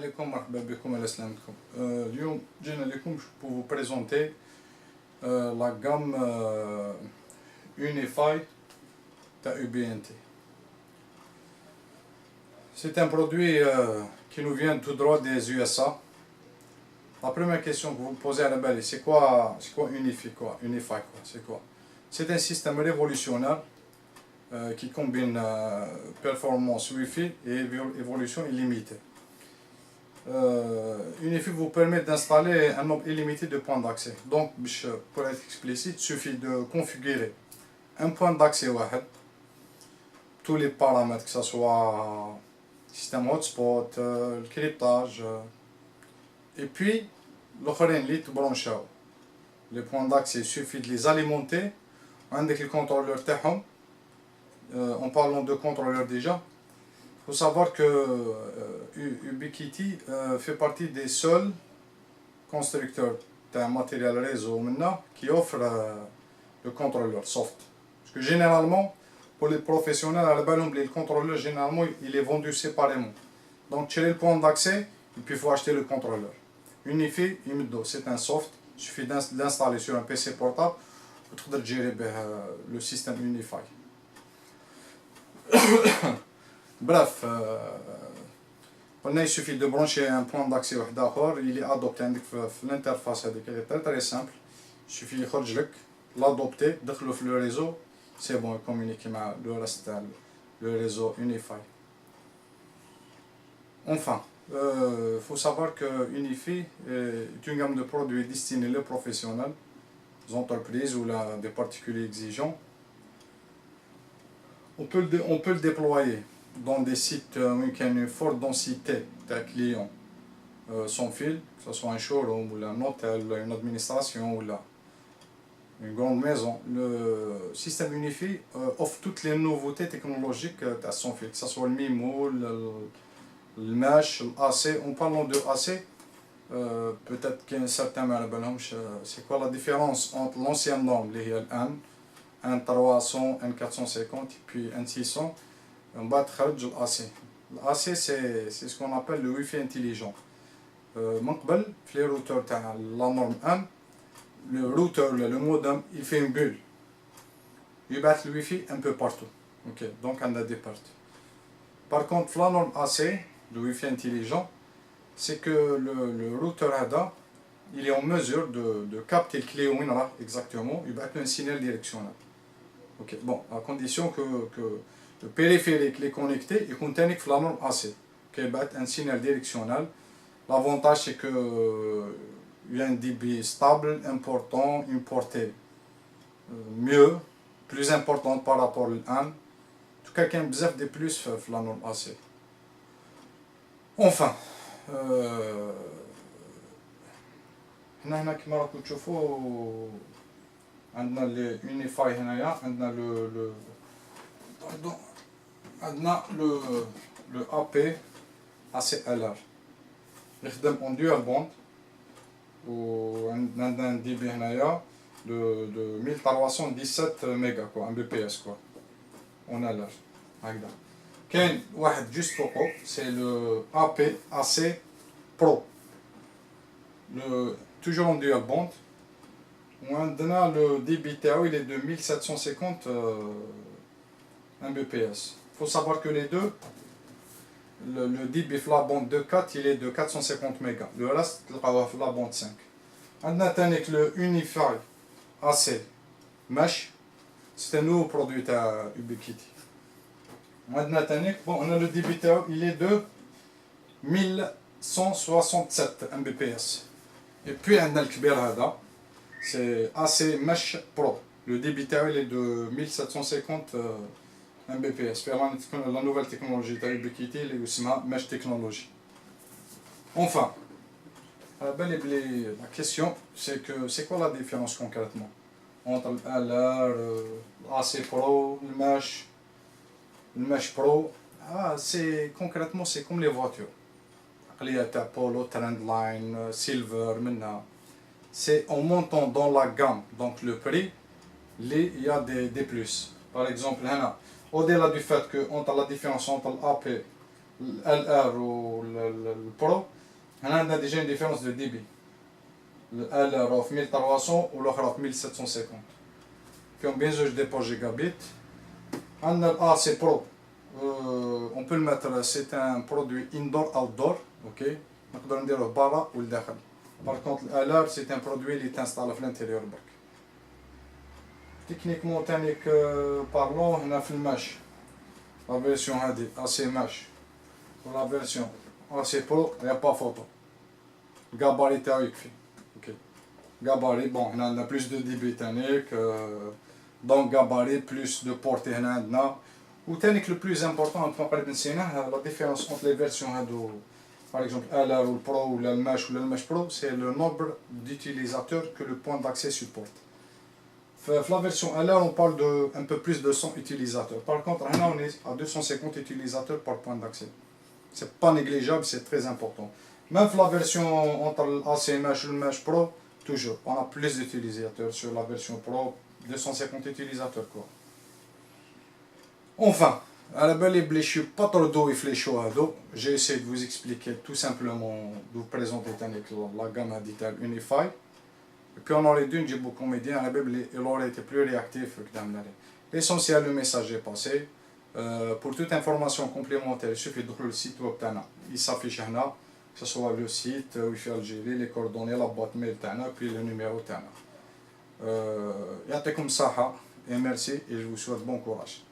عليكم مرحبا بكم على سلامتكم. اليوم جينا لكم pour vous présenter la gamme Unify de UBNT. C'est un produit qui nous vient tout droit des USA. La première question que vous me posez à la base, c'est quoi Unify quoi? Unify quoi? C'est quoi? C'est un système révolutionnaire qui combine performance Wi-Fi et évolution illimitée. Unify vous permet d'installer un nombre illimité de points d'accès. Donc, pour être explicite, il suffit de configurer un point d'accès واحد, tous les paramètres, que ce soit système hotspot, le cryptage, et puis les points d'accès, il suffit de les alimenter avec le contrôleur تاعهم. En parlant de contrôleur déjà, il faut savoir que Ubiquiti fait partie des seuls constructeurs d'un matériel réseau maintenant qui offre le contrôleur soft. Parce que généralement, pour les professionnels, à la base, le contrôleur, généralement, il est vendu séparément. Donc, tirer le point d'accès, et puis il faut acheter le contrôleur. Unify, c'est un soft, il suffit d'installer sur un PC portable pour gérer le système Unify. Bref, il suffit de brancher un point d'accès d'accord, il est adopté dans l'interface, elle est très simple. Il suffit de l'adopter, de le réseau, c'est bon, communiquer avec le reste, le réseau Unify. Enfin, il faut savoir que Unify est une gamme de produits destinés aux professionnels, aux entreprises ou des particuliers exigeants. On peut le déployer dans des sites où il y a une forte densité de clients sans fil, que ce soit un showroom, ou un hôtel, une administration ou une grande maison. Le système Unify offre toutes les nouveautés technologiques sans fil, que ce soit le MIMO, le mesh, l'AC. En parlant de AC, peut-être qu'il y a un certain c'est quoi la différence entre l'ancienne norme, les N, un 300, un 450 et puis un 600, on va tradouire l'AC. L'AC c'est ce qu'on appelle le Wi-Fi intelligent. Les routeurs de la norme 1, le routeur, le modem, il fait une bulle. Il bat le Wi-Fi un peu partout. Okay. Donc on a des parties. Par contre, la norme AC, le Wi-Fi intelligent, c'est que le routeur ADA, il est en mesure de capter le clé WINRA exactement, il bat un signal directionnel. Okay. Bon, à condition que le périphérique est connecté, il contient la norme AC, qui bat un signal directionnel. L'avantage c'est que il y a un débit stable, important, une portée mieux, plus importante par rapport à l'AN. En tout cas, il y a un de plus la norme AC. Enfin, هنا كما راكم تشوفوا عندنا اليونيفاي هنايا عندنا le AP ACLR يخدم en dual band وعندنا un débit هنايا de 1317 méga quoi, Mbps quoi en LR هكذا. كاين واحد جوست فوقو c'est le AP AC Pro, toujours en dual band. Le débit il est de 1750 Mbps. Il faut savoir que les deux, le débit de la bande de 4 il est de 450 mégas. Le reste, la bande 5. On a le Unify AC Mesh. C'est un nouveau produit à Ubiquiti. On a le débit il est de 1167 Mbps. Et puis on a le kbir hada, c'est AC Mesh Pro. Le débit il est de 1750 Mbps. La nouvelle technologie de Ubiquiti, c'est aussi Mesh Technology. Enfin, la question c'est que c'est quoi la différence concrètement entre LR, AC Pro, le Mesh Pro? Concrètement c'est comme les voitures. Polo, Trendline, Silver, maintenant. C'est en montant dans la gamme, donc le prix, il y a des plus. Par exemple, au-delà du fait que entre la différence entre l'AP, LR ou le Pro, On a déjà une différence de débit. Elle est 1300 ou l'autre 1750. Puis on bien sûr des poches gigabits. On a l'AC Pro. On peut le mettre, c'est un produit indoor-outdoor. Ok. On peut le dire bara ou le dakhal. Par contre, l'ALAR c'est un produit qui est installé à l'intérieur. Techniquement, parlant, on a fait le mesh. La version AC mesh. Pour la version AC Pro, il n'y a pas photo. Le gabarit est avec. Ok. Gabarit, bon, on a plus de débit technique. Donc gabarit, plus de portée. Ou technique le plus important, la différence entre les versions, par exemple LR ou le Pro ou le Mesh Pro, c'est le nombre d'utilisateurs que le point d'accès supporte. La version LR, on parle de un peu plus de 100 utilisateurs. Par contre, là, on est à 250 utilisateurs par point d'accès. C'est pas négligeable, c'est très important. Même la version entre l'AC Mesh et le Mesh Pro, toujours, on a plus d'utilisateurs sur la version Pro, 250 utilisateurs quoi. Enfin, à la belle je ne suis pas trop d'eau et flécho à dos. J'ai essayé de vous expliquer tout simplement, de vous présenter la gamme Digital Unify. Et puis on aurait dû dire beaucoup comédien, à la belle il aurait été plus réactif que d'amener. L'essentiel, le message est passé. Pour toute information complémentaire, il suffit de le site web tana. Il s'affiche là, que ce soit le site, Wi-Fi Algérie, les coordonnées, la boîte mail tana, puis le numéro tana. Yattekoum saha et merci et je vous souhaite bon courage.